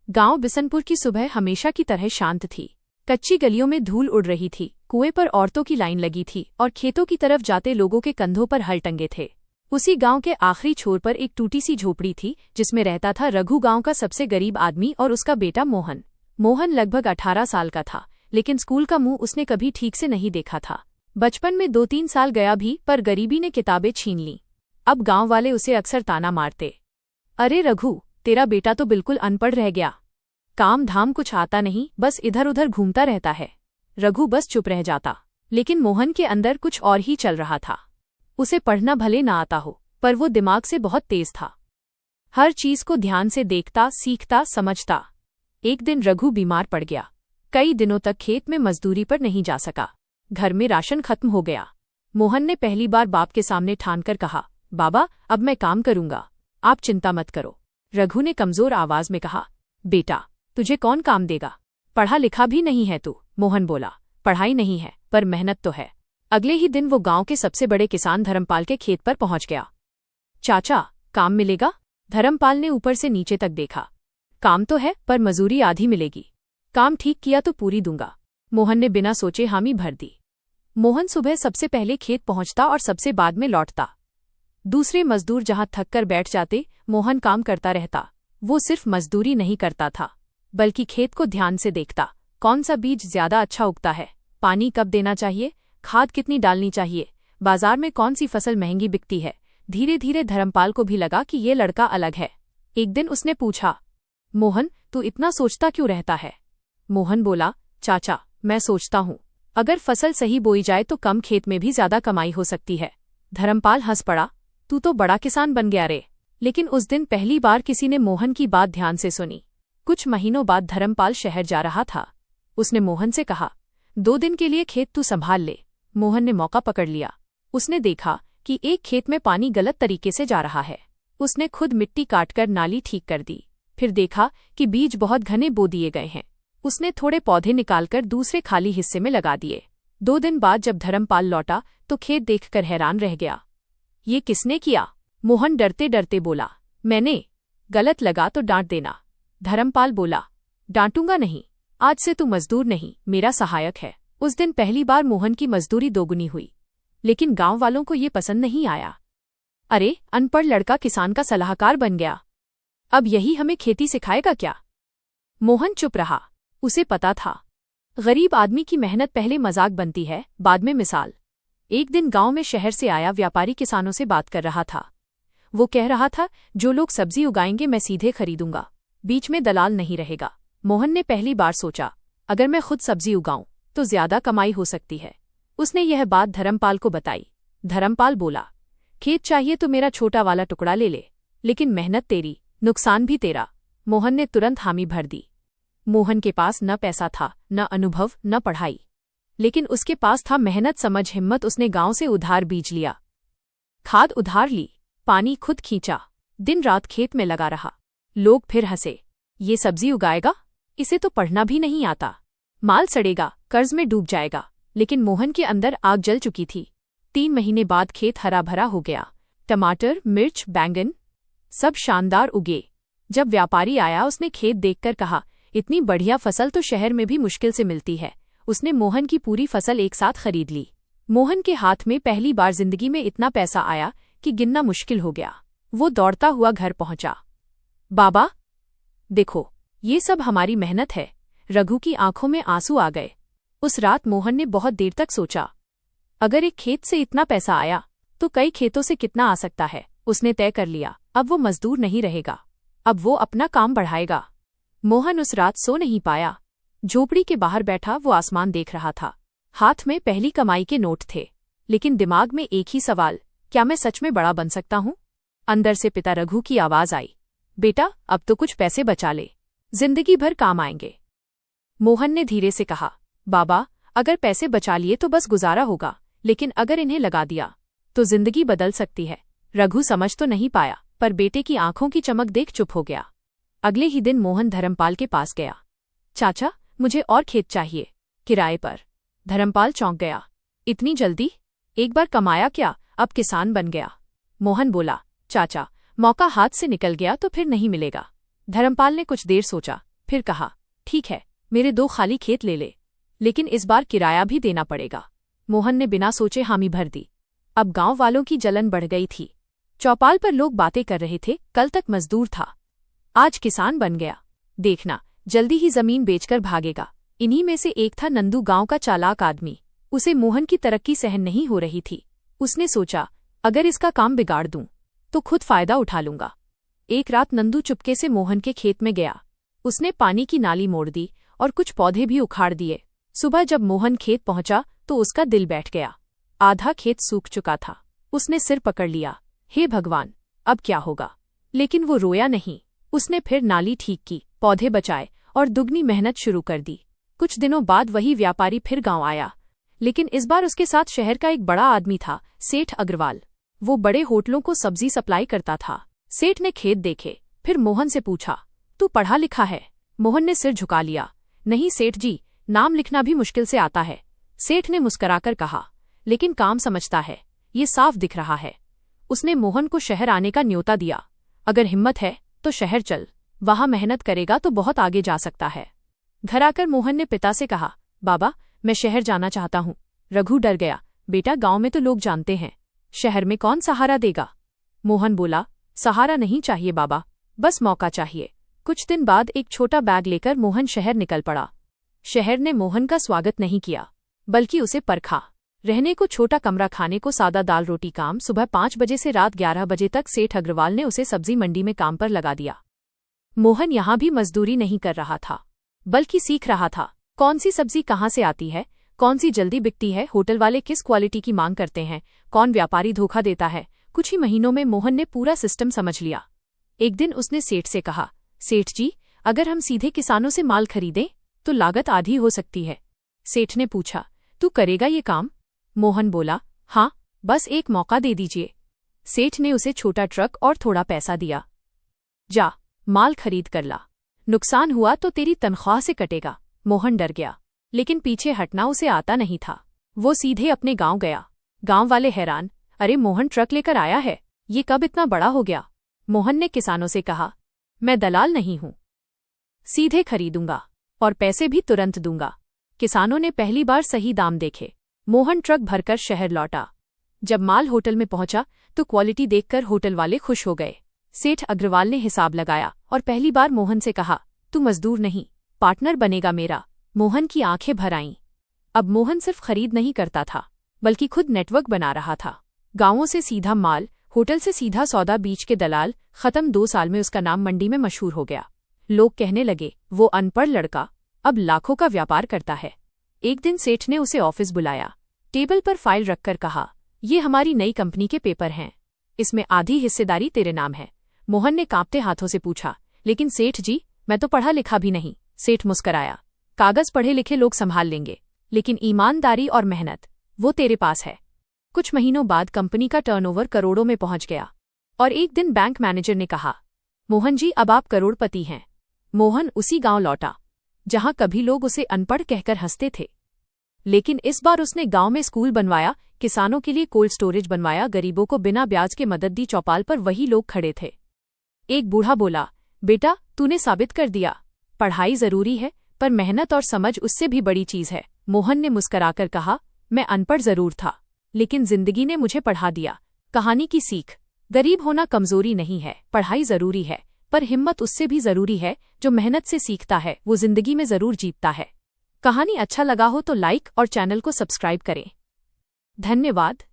गांव बिशनपुर की सुबह हमेशा की तरह शांत थी। कच्ची गलियों में धूल उड़ रही थी, कुएं पर औरतों की लाइन लगी थी और खेतों की तरफ जाते लोगों के कंधों पर हल टंगे थे। उसी गांव के आखिरी छोर पर एक टूटी सी झोपड़ी थी जिसमें रहता था रघु, गांव का सबसे गरीब आदमी, और उसका बेटा मोहन। मोहन लगभग 18 साल का था, लेकिन स्कूल का मुंह उसने कभी ठीक से नहीं देखा था। बचपन में 2-3 साल गया भी, पर गरीबी ने किताबें छीन लीं। अब गांव वाले उसे अक्सर ताना मारते, अरे रघु, तेरा बेटा तो बिल्कुल अनपढ़ रह गया, काम धाम कुछ आता नहीं, बस इधर उधर घूमता रहता है। रघु बस चुप रह जाता, लेकिन मोहन के अंदर कुछ और ही चल रहा था। उसे पढ़ना भले ना आता हो, पर वो दिमाग से बहुत तेज था। हर चीज को ध्यान से देखता, सीखता, समझता। एक दिन रघु बीमार पड़ गया। कई दिनों तक खेत में मजदूरी पर नहीं जा सका। घर में राशन खत्म हो गया। मोहन ने पहली बार बाप के सामने ठानकर कहा, बाबा, अब मैं काम करूंगा, आप चिंता मत करो। रघु ने कमजोर आवाज में कहा, बेटा, तुझे कौन काम देगा, पढ़ा लिखा भी नहीं है तू। मोहन बोला, पढ़ाई नहीं है, पर मेहनत तो है। अगले ही दिन वो गांव के सबसे बड़े किसान धर्मपाल के खेत पर पहुंच गया। चाचा, काम मिलेगा? धर्मपाल ने ऊपर से नीचे तक देखा। काम तो है, पर मजूरी आधी मिलेगी। काम ठीक किया तो पूरी दूंगा। मोहन ने बिना सोचे हामी भर दी। मोहन सुबह सबसे पहले खेत पहुंचता और सबसे बाद में लौटता। दूसरे मजदूर जहां थक कर बैठ जाते, मोहन काम करता रहता। वो सिर्फ मजदूरी नहीं करता था, बल्कि खेत को ध्यान से देखता। कौन सा बीज ज्यादा अच्छा उगता है, पानी कब देना चाहिए, खाद कितनी डालनी चाहिए, बाजार में कौन सी फसल महंगी बिकती है। धीरे धीरे धर्मपाल को भी लगा कि ये लड़का अलग है। एक दिन उसने पूछा, मोहन, तू इतना सोचता क्यों रहता है? मोहन बोला, चाचा, मैं सोचता हूँ, अगर फसल सही बोई जाए तो कम खेत में भी ज्यादा कमाई हो सकती है। धर्मपाल हंस पड़ा, तू तो बड़ा किसान बन गया रे। लेकिन उस दिन पहली बार किसी ने मोहन की बात ध्यान से सुनी। कुछ महीनों बाद धर्मपाल शहर जा रहा था। उसने मोहन से कहा, 2 दिन के लिए खेत तू संभाल ले। मोहन ने मौका पकड़ लिया। उसने देखा कि एक खेत में पानी गलत तरीके से जा रहा है। उसने खुद मिट्टी काटकर नाली ठीक कर दी। फिर देखा कि बीज बहुत घने बो दिए गए हैं। उसने थोड़े पौधे निकालकर दूसरे खाली हिस्से में लगा दिए। 2 दिन बाद जब धर्मपाल लौटा तो खेत देखकर हैरान रह गया। ये किसने किया? मोहन डरते डरते बोला, मैंने। गलत लगा तो डांट देना। धर्मपाल बोला, डांटूंगा नहीं, आज से तू मजदूर नहीं, मेरा सहायक है। उस दिन पहली बार मोहन की मजदूरी दोगुनी हुई। लेकिन गांव वालों को ये पसंद नहीं आया। अरे, अनपढ़ लड़का किसान का सलाहकार बन गया, अब यही हमें खेती सिखाएगा क्या? मोहन चुप रहा। उसे पता था, गरीब आदमी की मेहनत पहले मजाक बनती है, बाद में मिसाल। एक दिन गांव में शहर से आया व्यापारी किसानों से बात कर रहा था। वो कह रहा था, जो लोग सब्जी उगाएंगे मैं सीधे खरीदूंगा, बीच में दलाल नहीं रहेगा। मोहन ने पहली बार सोचा, अगर मैं खुद सब्जी उगाऊं तो ज्यादा कमाई हो सकती है। उसने यह बात धर्मपाल को बताई। धर्मपाल बोला, खेत चाहिए तो मेरा छोटा वाला टुकड़ा ले ले, लेकिन मेहनत तेरी, नुकसान भी तेरा। मोहन ने तुरंत हामी भर दी। मोहन के पास न पैसा था, न अनुभव, न पढ़ाई, लेकिन उसके पास था मेहनत, समझ, हिम्मत। उसने गांव से उधार बीज लिया, खाद उधार ली, पानी खुद खींचा, दिन रात खेत में लगा रहा। लोग फिर हंसे, ये सब्जी उगाएगा, इसे तो पढ़ना भी नहीं आता, माल सड़ेगा, कर्ज में डूब जाएगा। लेकिन मोहन के अंदर आग जल चुकी थी। 3 महीने बाद खेत हरा भरा हो गया। टमाटर, मिर्च, बैंगन सब शानदार उगे। जब व्यापारी आया उसने खेत देखकर कहा, इतनी बढ़िया फसल तो शहर में भी मुश्किल से मिलती है। उसने मोहन की पूरी फसल एक साथ खरीद ली। मोहन के हाथ में पहली बार जिंदगी में इतना पैसा आया कि गिनना मुश्किल हो गया। वो दौड़ता हुआ घर पहुंचा। बाबा, देखो, ये सब हमारी मेहनत है। रघु की आंखों में आंसू आ गए। उस रात मोहन ने बहुत देर तक सोचा, अगर एक खेत से इतना पैसा आया तो कई खेतों से कितना आ सकता है। उसने तय कर लिया, अब वो मजदूर नहीं रहेगा, अब वो अपना काम बढ़ाएगा। मोहन उस रात सो नहीं पाया। झोपड़ी के बाहर बैठा वो आसमान देख रहा था। हाथ में पहली कमाई के नोट थे, लेकिन दिमाग में एक ही सवाल, क्या मैं सच में बड़ा बन सकता हूँ? अंदर से पिता रघु की आवाज आई, बेटा, अब तो कुछ पैसे बचा ले, जिंदगी भर काम आएंगे। मोहन ने धीरे से कहा, बाबा, अगर पैसे बचा लिए तो बस गुजारा होगा, लेकिन अगर इन्हें लगा दिया तो जिंदगी बदल सकती है। रघु समझ तो नहीं पाया, पर बेटे की आंखों की चमक देख चुप हो गया। अगले ही दिन मोहन धर्मपाल के पास गया। चाचा, मुझे और खेत चाहिए, किराए पर। धर्मपाल चौंक गया, इतनी जल्दी? एक बार कमाया क्या, अब किसान बन गया? मोहन बोला, चाचा, मौका हाथ से निकल गया तो फिर नहीं मिलेगा। धर्मपाल ने कुछ देर सोचा, फिर कहा, ठीक है, मेरे 2 खाली खेत ले ले, लेकिन इस बार किराया भी देना पड़ेगा। मोहन ने बिना सोचे हामी भर दी। अब गांव वालों की जलन बढ़ गई थी। चौपाल पर लोग बातें कर रहे थे, कल तक मजदूर था, आज किसान बन गया, देखना जल्दी ही जमीन बेचकर भागेगा। इन्हीं में से एक था नंदू, गांव का चालाक आदमी। उसे मोहन की तरक्की सहन नहीं हो रही थी। उसने सोचा, अगर इसका काम बिगाड़ दूं तो खुद फायदा उठा लूंगा। एक रात नंदू चुपके से मोहन के खेत में गया। उसने पानी की नाली मोड़ दी और कुछ पौधे भी उखाड़ दिए। सुबह जब मोहन खेत पहुंचा तो उसका दिल बैठ गया। आधा खेत सूख चुका था। उसने सिर पकड़ लिया, हे भगवान, अब क्या होगा? लेकिन वो रोया नहीं। उसने फिर नाली ठीक की, पौधे बचाए और दुगनी मेहनत शुरू कर दी। कुछ दिनों बाद वही व्यापारी फिर गांव आया, लेकिन इस बार उसके साथ शहर का एक बड़ा आदमी था, सेठ अग्रवाल। वो बड़े होटलों को सब्जी सप्लाई करता था। सेठ ने खेत देखे, फिर मोहन से पूछा, तू पढ़ा लिखा है? मोहन ने सिर झुका लिया, नहीं सेठ जी, नाम लिखना भी मुश्किल से आता है। सेठ ने मुस्कुराकर कहा, लेकिन काम समझता है, ये साफ दिख रहा है। उसने मोहन को शहर आने का न्योता दिया। अगर हिम्मत है तो शहर चल, वहां मेहनत करेगा तो बहुत आगे जा सकता है। घर आकर मोहन ने पिता से कहा, बाबा, मैं शहर जाना चाहता हूँ। रघु डर गया, बेटा, गांव में तो लोग जानते हैं, शहर में कौन सहारा देगा? मोहन बोला, सहारा नहीं चाहिए बाबा, बस मौका चाहिए। कुछ दिन बाद एक छोटा बैग लेकर मोहन शहर निकल पड़ा। शहर ने मोहन का स्वागत नहीं किया, बल्कि उसे परखा। रहने को छोटा कमरा, खाने को सादा दाल रोटी। काम सुबह 5 बजे से रात 11 बजे तक। सेठ अग्रवाल ने उसे सब्जी मंडी में काम पर लगा दिया। मोहन यहाँ भी मजदूरी नहीं कर रहा था, बल्कि सीख रहा था कौन सी सब्जी कहाँ से आती है, कौन सी जल्दी बिकती है, होटल वाले किस क्वालिटी की मांग करते हैं, कौन व्यापारी धोखा देता है। कुछ ही महीनों में मोहन ने पूरा सिस्टम समझ लिया। एक दिन उसने सेठ से कहा, सेठ जी, अगर हम सीधे किसानों से माल खरीदें तो लागत आधी हो सकती है। सेठ ने पूछा, तू करेगा ये काम? मोहन बोला, हाँ, बस एक मौका दे दीजिए। सेठ ने उसे छोटा ट्रक और थोड़ा पैसा दिया। जा, माल खरीद कर ला, नुकसान हुआ तो तेरी तनख्वाह से कटेगा। मोहन डर गया, लेकिन पीछे हटना उसे आता नहीं था। वो सीधे अपने गांव गया। गांव वाले हैरान, अरे मोहन ट्रक लेकर आया है, ये कब इतना बड़ा हो गया? मोहन ने किसानों से कहा, मैं दलाल नहीं हूं, सीधे खरीदूंगा और पैसे भी तुरंत दूंगा। किसानों ने पहली बार सही दाम देखे। मोहन ट्रक भरकर शहर लौटा। जब माल होटल में पहुंचा तो क्वालिटी देखकर होटल वाले खुश हो गए। सेठ अग्रवाल ने हिसाब लगाया और पहली बार मोहन से कहा, तू मजदूर नहीं, पार्टनर बनेगा मेरा। मोहन की आंखें भर आईं। अब मोहन सिर्फ खरीद नहीं करता था, बल्कि खुद नेटवर्क बना रहा था। गांवों से सीधा माल, होटल से सीधा सौदा, बीच के दलाल खत्म। 2 साल में उसका नाम मंडी में मशहूर हो गया। लोग कहने लगे, वो अनपढ़ लड़का अब लाखों का व्यापार करता है। एक दिन सेठ ने उसे ऑफिस बुलाया। टेबल पर फाइल रखकर कहा, ये हमारी नई कंपनी के पेपर हैं, इसमें आधी हिस्सेदारी तेरे नाम है। मोहन ने कांपते हाथों से पूछा, लेकिन सेठ जी, मैं तो पढ़ा लिखा भी नहीं। सेठ मुस्कराया, कागज पढ़े लिखे लोग संभाल लेंगे, लेकिन ईमानदारी और मेहनत, वो तेरे पास है। कुछ महीनों बाद कंपनी का टर्नओवर करोड़ों में पहुंच गया और एक दिन बैंक मैनेजर ने कहा, मोहन जी, अब आप करोड़पति हैं। मोहन उसी गांव लौटा जहां कभी लोग उसे अनपढ़ कहकर हंसते थे, लेकिन इस बार उसने गांव में स्कूल बनवाया, किसानों के लिए कोल्ड स्टोरेज बनवाया, गरीबों को बिना ब्याज के मदद दी। चौपाल पर वही लोग खड़े थे। एक बूढ़ा बोला, बेटा, तूने साबित कर दिया, पढ़ाई जरूरी है पर मेहनत और समझ उससे भी बड़ी चीज है। मोहन ने मुस्कराकर कहा, मैं अनपढ़ जरूर था, लेकिन जिंदगी ने मुझे पढ़ा दिया। कहानी की सीख, गरीब होना कमजोरी नहीं है, पढ़ाई जरूरी है, पर हिम्मत उससे भी जरूरी है। जो मेहनत से सीखता है वो जिंदगी में जरूर जीतता है। कहानी अच्छा लगा हो तो लाइक और चैनल को सब्सक्राइब करें। धन्यवाद।